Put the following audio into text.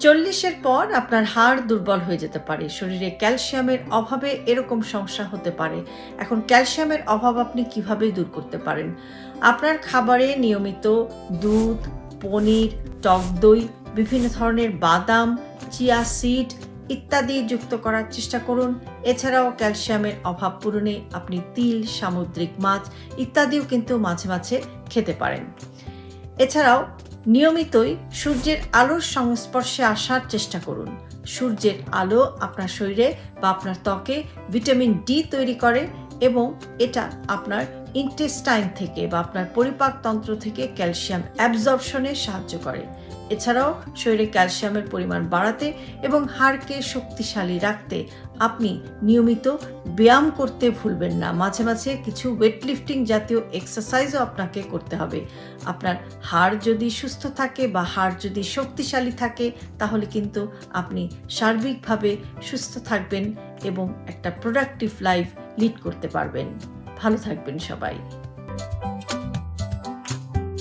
40-এর পর আপনার হাড় দুর্বল হয়ে যেতে পারে। শরীরে ক্যালসিয়ামের অভাবে এরকম সমস্যা হতে পারে। এখন ক্যালসিয়ামের অভাব আপনি কিভাবে দূর করতে পারেন? আপনার খাবারে নিয়মিত দুধ, পনির, টক দই, বিভিন্ন ধরনের বাদাম, চিয়া সিড ইত্যাদি যুক্ত করার চেষ্টা করুন। এছাড়াও ক্যালসিয়ামের অভাব পূরণে আপনি তিল, সামুদ্রিক মাছ ইত্যাদিও কিন্তু মাঝে মাঝে খেতে পারেন। এছাড়াও নিয়মিতই সূর্যের আলোর সংস্পর্শে আসার চেষ্টা করুন। সূর্যের আলো আপনার শরীরে বা আপনার ত্বকে ভিটামিন ডি তৈরি করে এবং এটা আপনার ইন্টেস্টাইন থেকে বা আপনার পরিপাকতন্ত্র থেকে ক্যালসিয়াম অ্যাবজর্পশনে সাহায্য করে। এছাড়াও শরীরে ক্যালসিয়ামের পরিমাণ বাড়াতে এবং হাড়কে শক্তিশালী রাখতে আপনি নিয়মিত ব্যায়াম করতে ভুলবেন না। মাঝে মাঝে কিছু ওয়েটলিফটিং জাতীয় এক্সারসাইজও আপনাকে করতে হবে। আপনার হাড় যদি সুস্থ থাকে বা হাড় যদি শক্তিশালী থাকে তাহলে কিন্তু আপনি সার্বিকভাবে সুস্থ থাকবেন এবং একটা প্রোডাক্টিভ লাইফ লিড করতে পারবেন। ভালো থাকবেন সবাই।